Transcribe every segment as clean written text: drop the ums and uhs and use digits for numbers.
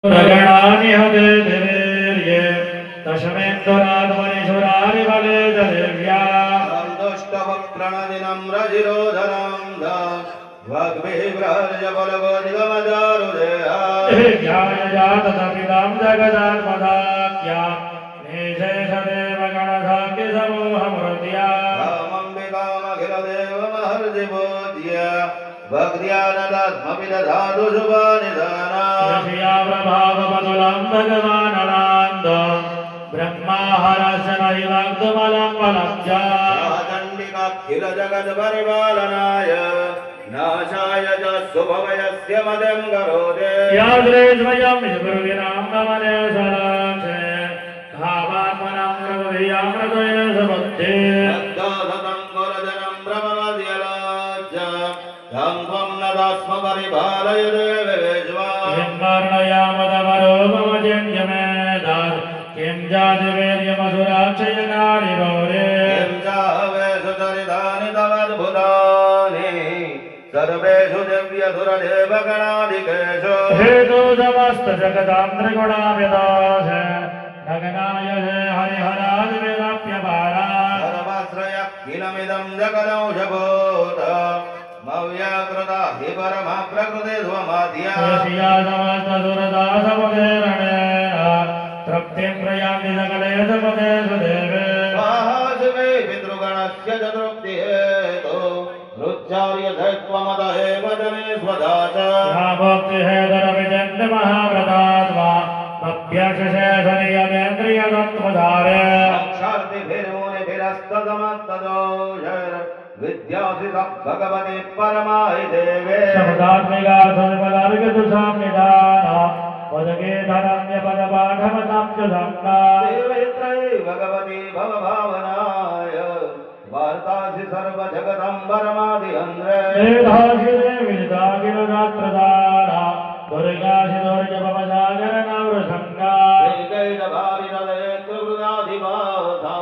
रगणानि हते दिवीर्ये तस्मेन्दुरात्मनिशुरारि बले दिव्या दुष्टवक्रणदिनं रजिरोधरं वाग्भिभ्रजबलवदिगमदारुदेहा दिव्याय जाततपितां जगदात्मदाख्या निशेषदेव गणधाक्यसमूहमृत्या कामम्बिकामखिलदेवमहर्षिपूज्य भक्त्यानदात्मविदधातु शुभनिधाना यशया प्रभावपतुलं भगवाननान्दं ब्रह्माहरस्य नैवाक्तमलं वलब्जा चण्डिकाखिल जगत्परिपालनाय नाशाय च शुभवयस्य मदं करोति याद्रेष्वयं विष्णुर्विनां नमने सरांसे भावात्मनं हृदयां हृदये सुबुद्धे तद्दोषतं कुलजनं ब्रह्ममद्यलाज्य तं त्वं न दास्म परिपालय देवेश्वा वर्णयामदवरो मम जन्यमेधात् किं जातिवीर्यमसुराक्षयकारि गौरे किं चाहवेषु चरितानि तवद्भुतानि सर्वेषु दिव्यसुरदेवगणादिकेषु हेतु समस्तजगतां त्रिगुणाव्यदास नगनाय हरिहरादिवेदाप्यपारा सर्वाश्रयखिलमिदं जगदौषभूत मव्याकृता हि परमा प्रकृते स्वमाद्या यस्या समस्तसुरदासपदेरणेन तृप्तिं प्रयान्ति सकले सपदेषु देवे महाशिवे पितृगणस्य च तृप्तिहेतु रुच्चार्यधत्वमत एव जने स्वधा च या भक्तिहेतरविचन्द्रमहाव्रतात्मा अभ्यक्षशेषनियमेन्द्रियतत्त्वधारे अक्षार्तिभिर्मुनिभिरस्तदमस्तदोषैर् विद्यासितः भगवते परमाहि देवे शब्दात्मिका सन्मलार्गदुषाम्यदाना पदगीधरम्यपदपाठमतां च धन्ना देवैत्रये भगवती भवभावनाय वार्तासि सर्वजगतं परमादिहन्द्रे मेधासि देविदागिरदात्रदाना दुर्गासि दुर्जपमसागरनवृसङ्गा श्रीकैटभारितदयकृदाधिपाथा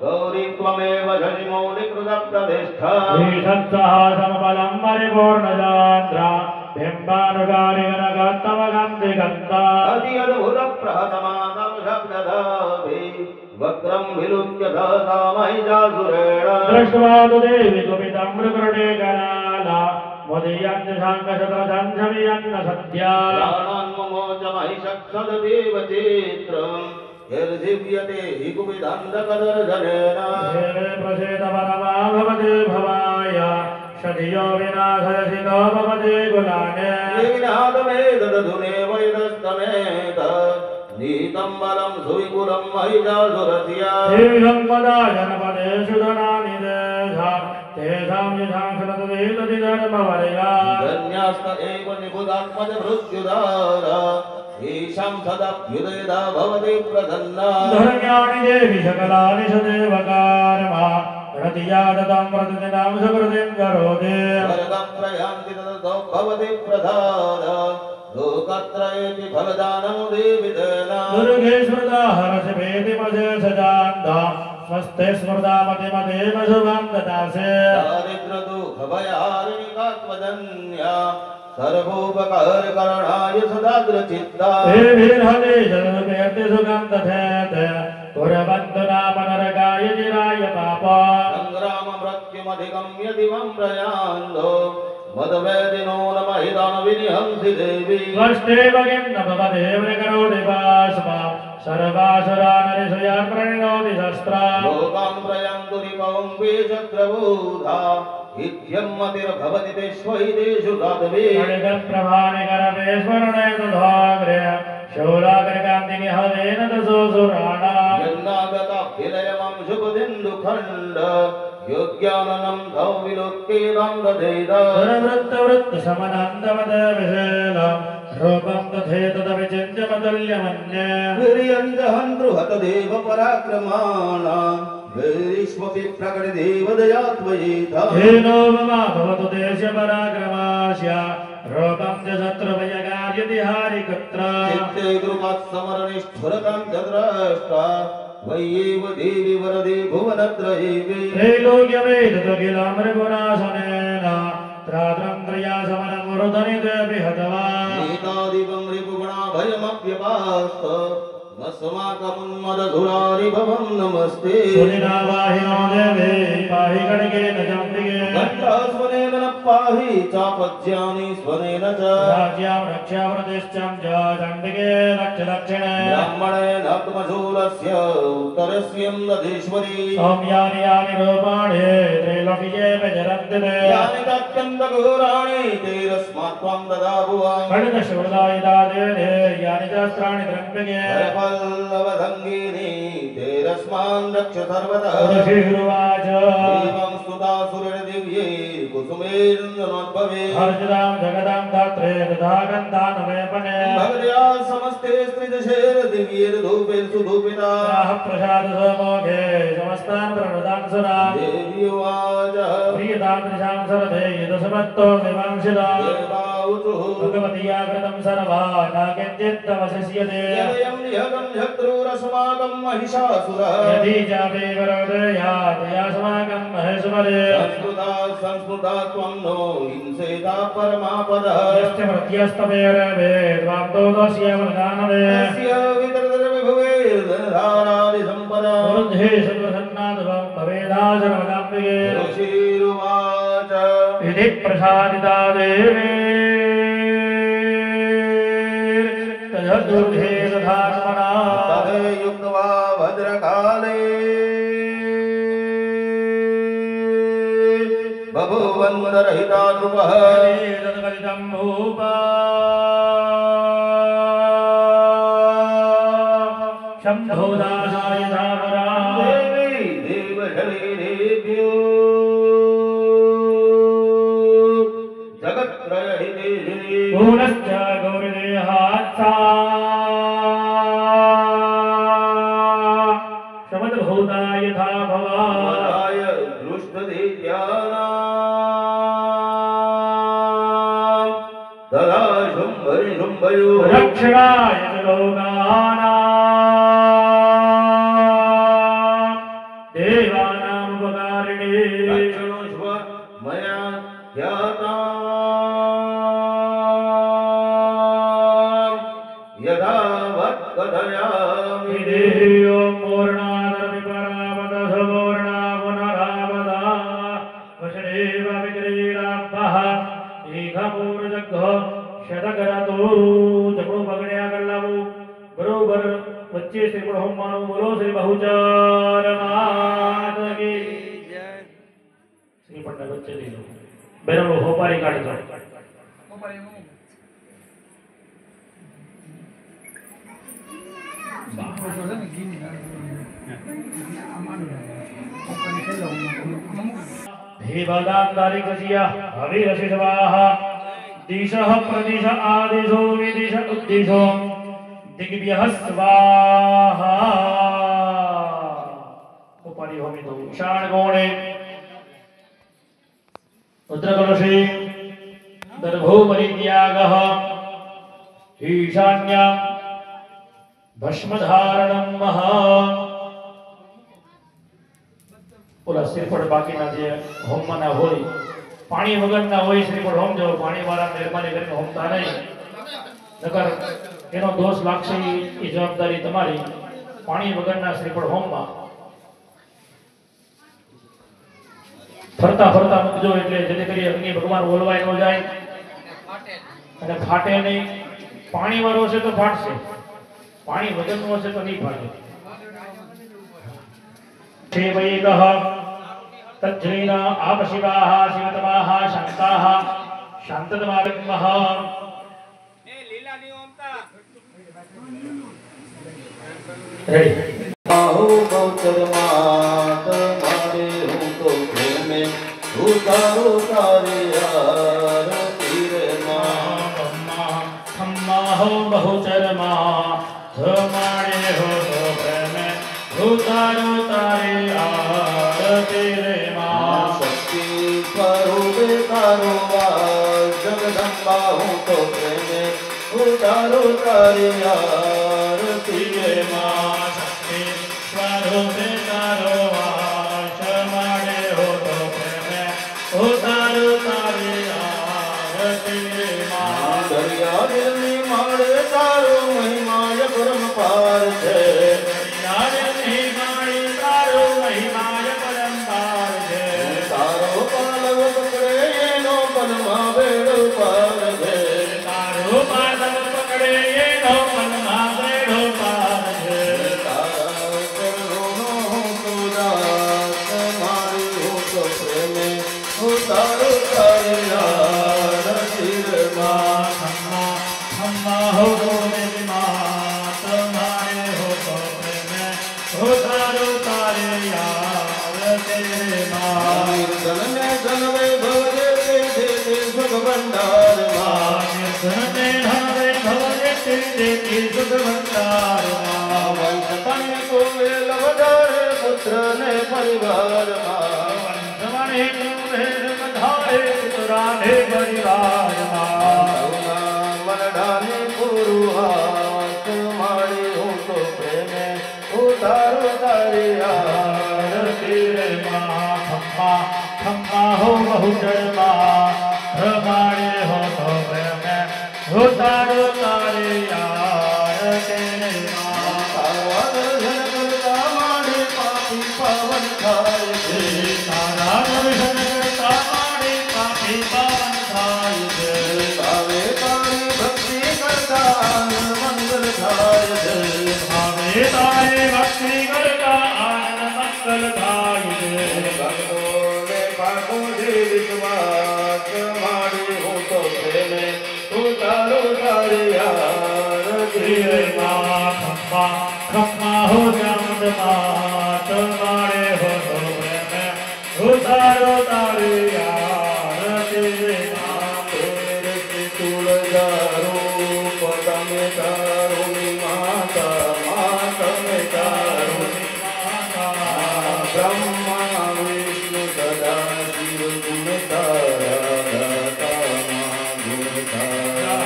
गौरी त्वमेव शशिमौलिकृतप्रतिष्ठा श्रीसत्सहासमबलं परिपूर्णजान्द्रा बिम्बानुगारिगणगत्तमगन्धिगन्ता अति अद्भुतप्रहतमानं शब्दधाभि वक्रं विलुप्य दहता महिषासुरेण दृष्ट्वा तु देवि कुपितं मृगृणे कराला मुदीयन्ति साङ्गशतसञ्झमियन्न सत्या प्राणान्ममोच महिषत्सददेव चित्रम् यर्दिव्यते हि कुपिदन्धकदर्शनेन देवे प्रसेद परमा भवते भवाय सधियो विनाशयसितो भवते कुलाने विनादमेतदधुने वैदस्तमेत नीतं बलं सुविपुरं महिषासुरस्य देवं पदा जनपदेषु धनानि देशा तेषां यथां शततुदेतति धर्मवर्या धन्यास्त एव निबुधात्मजभृत्युदारा ईशां सदाभ्युदयदा भवति प्रसन्ना धर्म्याणि देवि सकलानि सदेवकार्मा रतिया दतां प्रतिदिनां सुकृतिं करोति स्वर्गं प्रयान्ति ततो भवति प्रधाना लोकत्रयेति फलदानं देविदेना दुर्गे स्मृता हरसिभेति मसे सजान्ता स्वस्ते स्मृता मतिमतेव शुभं ददासे दारिद्र्यदुःखभयहारिणिकात्मजन्या सर्वोपकारकरणाय सदाग्रचित्ता देवीर्हते जलुकीर्ति सुखं दधेते कुर्वन्तु नाम नरकाय चिराय पापा सङ्ग्राममृत्युमधिगम्य दिवं प्रयान्तो मदवेदिनो न महिदान विनिहंसि देवी वष्टेव किं न भवदेव करोति वास्मा सर्वासुरानरिषयान् प्रणिनोति शस्त्रा लोकान् प्रयान्तु रिपवं वेशत्रबोधा इत्यं मतिर्भवति तेष्वैतेषु साधवे प्रभानिकरवेश्वरणे तथाग्रे शौलाग्रकान्तिनि हवेन दशोऽसुराणा यन्नागताभिलयमं शुभदिन्दुखण्ड योग्याननं धौ विलोक्येदं दधेद दुरवृत्तवृत्तसमनन्दवद विशेलं रूपं तथेतदविचिन्त्यमतुल्यमन्ये वीर्यं जहन्तृहत देव पराक्रमाणा वीरिष्वपि प्रकटिदेव दयात्वयेता हेनो ममा भवतु देशपराक्रमास्य रूपं च शत्रुभयकार्यति हारिकुत्र चित्ते कृपत्समरनिष्ठुरतं च द्रष्टा वय्येव देवी वरदे भुवनत्रयेवे त्रैलोक्यमेतदखिलं मृगुनाशनेन त्रात्रन्द्रया समनमुरुदनिते बृहतवा नीतादिपं रिपुगुणाभयमप्यपास्त नस्माकमुन्मदधुरारिभवं नमस्ते सुनिनावाहिनो देवे पाहि गणकेन जम्बिके घण्टास्वनेन न पाहि चापज्यानि स्वनेन च राज्यां रक्षावृतिश्चं च चण्डिके रक्ष दक्षिणे ब्राह्मणेन आत्मशूलस्य उत्तरस्यं दधीश्वरी सौम्यानि यानि रूपाणि त्रैलोक्ये विचरन्ति ते यानि तत्यन्तघोराणि तैरस्मात् त्वां ददाभुवः खड्गशूलायुधादेने यानि चास्त्राणि त्र्यम्बिके पल्लवधङ्गिनी तैरस्मान् रक्ष सर्वतः ऋषिरुवाच एवं स्तुतासुरदिव्ये कुसुमेर्नोद्भवे हर्षदां जगदां धात्रे तथा गन्धानुलेपने भगवत्या समस्ते स्त्रिदशेर्दिव्यैर्धूपैर्सुधूपिता प्रसाद समोघे समस्तान् प्रणदान् सुरा देवी उवाच प्रियतादृशां सर्वे यदसमत्तो विवंशिता देवाऊचुः भगवत्या कृतं सर्वा न किञ्चिदवशिष्यते यदयं निहतं शत्रुरस्माकं महिषासुरः यदि चापि वरोदयात् यास्माकं महेश्वरे संस्कृता त्वं नो हिंसेता परमापदः यश्च प्रत्यस्तवेरवे त्वां दोदस्य वरदानवे तस्य वितरतिर्विभुवैर्धनधारादिसम्पदा वृद्धे सुप्रसन्नाद्वं भवेदाशर्वदाम्बिके ऋषिरुवाच इति प्रसादिता देवी तदुर्धे तथात्मना तदेयुक्त्वा भद्रकाले बभूवन्मदरहिता नृपः तद्गलितं भूपा शम्भोदासाय धावरा देवी देवशरीरेभ्यो जगत्त्रयहिते पूर्णश्च गौरदेहात्सा शमद्भूता यथा भवा मदाय दृष्टदेत्यानां ददा शुम्भरि शुम्भयो रक्षणाय च लोकानां देवानामुपकारिणे रक्षणोष्व मया ज्ञाता यदा वत्कथयामि विधेयो पूर्णादर्पिपरावदसुपूर्णा पुनरावदा वशदेव विक्रीडाम्बः एकपूर्णजग्घो शतकरतो जपो पगड्या कल्लावो बरोबर वच्चे श्री ब्रह्मानो बोलो श्री बहुचार मात की श्री पंडा वच्चे दे लो बेरो होपारी काढी दो देवदान्तारिकसिया हविरशिषवाः दिशः प्रदिश आदिशो विदिश उद्दिशो दिग्भ्यः स्वाहा उपरि होमितो ईशानकोणे रुद्रकलशे दर्भोपरित्यागः ईशान्यां भस्मधारणं महा ઓલા શ્રીફળ બાકીના જે હોમના હોય પાણી વગરના હોય શ્રીફળ હોમ જો પાણી વાળા મહેરબાની કરીને હોમતા નહીં નકર એનો દોષ લાગશે એ જવાબદારી તમારી પાણી વગરના શ્રીફળ હોમમાં ફરતા ફરતા મૂકજો એટલે જેથી કરી અગ્નિ ભગવાન ઓલવાઈ ન જાય અને ફાટે નહીં પાણી વાળો હશે તો ફાટશે પાણી વગરનો હશે તો નહીં ફાટે सेवैकः तज्जैन आपशिवाः शिवतमाः शान्ताः शान्ततमाविद्मः बाहु गौचर मात मारे हूँ तो प्रेम में उतारो तारे यार तीरे माँ खम्मा हो बहुचरमा धमाड़े हो तो प्रेम उतारो तारे आरती रे माँ शक्ति स्वरूप तारो जगदम्बा हूँ तो प्रेम में उतारो तारे आरती रे माँ शक्ति स्वरूप तारो आश माड़े हो तो प्रेम उतारो तारे કી સુખ ભંડારમાં વંશપણે કુબેર વધારે પુત્ર ને પરિવારમાં વંશમણે કુબેર વધારે પુત્રાને પરિવારમાં વનડાની પુરુહાસ મારી હું તો પ્રેમે ઉતારો તારી આરતી રે માં ખમ્મા ખમ્મા હો બહુચરમાં પ્રમાણે હો તો પ્રેમે ઉતારો તારી આરતી રે માં તારા દર્શન કરતા મારે પાપી પાવન થાય છે તારા દર્શન કરતા મારે પાપી પાવન થાય છે ભાવે તારી ભક્તિ કરતા મંગલ થાય છે ભાવે તારી ભક્તિ કરતા આનંદ મંગલ થાય છે ભક્તોને પાકો જે વિશ્વાસ મારી હું તો પ્રેમે ઉતારો તારી આરતી રે માં ખમ્મા ખમ્મા હો ચામુંડમાં તમારે હો તો પ્રેમે ઉતારો તારી આરતી રે માં તુલજારો તમે તારુની માતા તમે તારુની બ્રહ્મા વિષ્ણુ સદા શિવ ગુણ તારા દાતા ગુણ તારા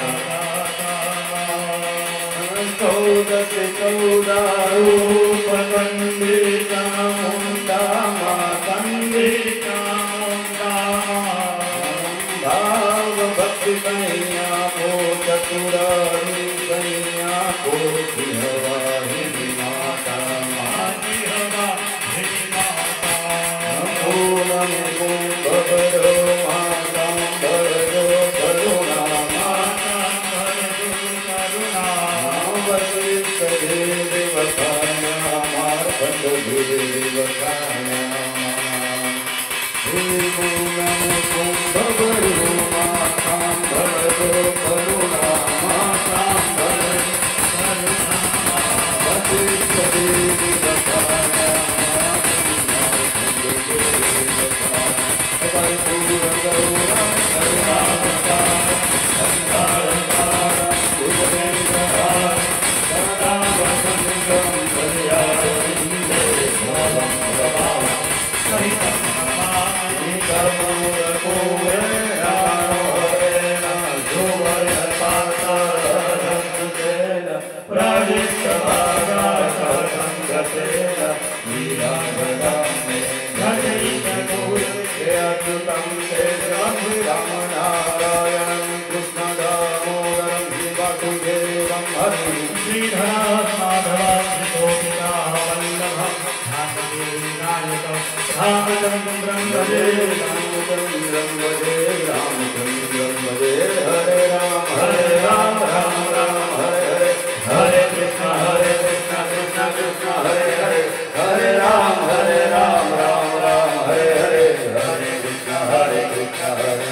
ચૌદસે ચૌદારૂપ કંડિતા મુંડામાં કંડિતા ભાવ ભક્તિ કૈયા પો ચતુરારી કૈયા પો હવાહી માતા માતી હવા હે માતા પૂનમ કુંભરો માતા ભરો કરુણા માતા કરુણા વશિષ્ઠ દેવ વખાણા માર્કંડ દેવ વખાણા પૂનમ કુંભરો માતા ભરો કરુણા માતા વશિષ્ઠ દેવ વખાણા રામચંદ્રમ ભજે રામચંદ્રમ ભજે રામચંદ્રમ ભજે હરે રામ રામ રામ હરે હરે કૃષ્ણ કૃષ્ણ કૃષ્ણ હરે હરે હરે રામ રામ રામ હરે હરે હરે કૃષ્ણ હરે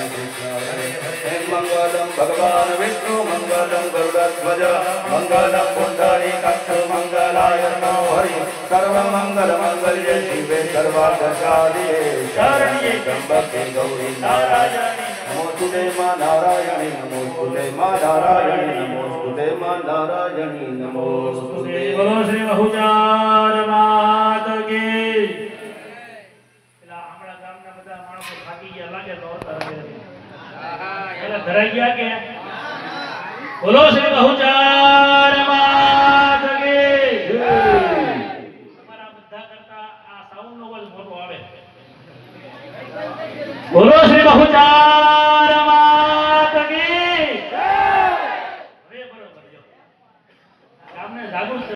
મંગલમ ભગવાન વિષ્ણુ મંગલમ ગરુડધ્વજ મંગલમ પુંડરીકાક્ષ મંગલાય નમો હરિ સર્વ મંગલ મંગલ્યે શિવે સર્વાર્થસાધિકે શરણ્યે ત્ર્યંબકે ગૌરી નારાયણી નમોસ્તુતે માં નારાયણી નમોસ્તુતે માં નારાયણી નમોસ્તુતે માં નારાયણી નમોસ્તુતે બોલો શ્રી બહુચાર માત કી પેલા આપણા ગામના બધા માણસો થાકી ગયા લાગે તો એટલે ધરાઈ ગયા કે બોલો શ્રી બહુચાર માત કી તમારા બધા કરતા આ સાઉન્ડ નો અવાજ મોટો આવે બોલો શ્રી બહુચાર માત કી હવે બરોબર જો ગામને જાગૃત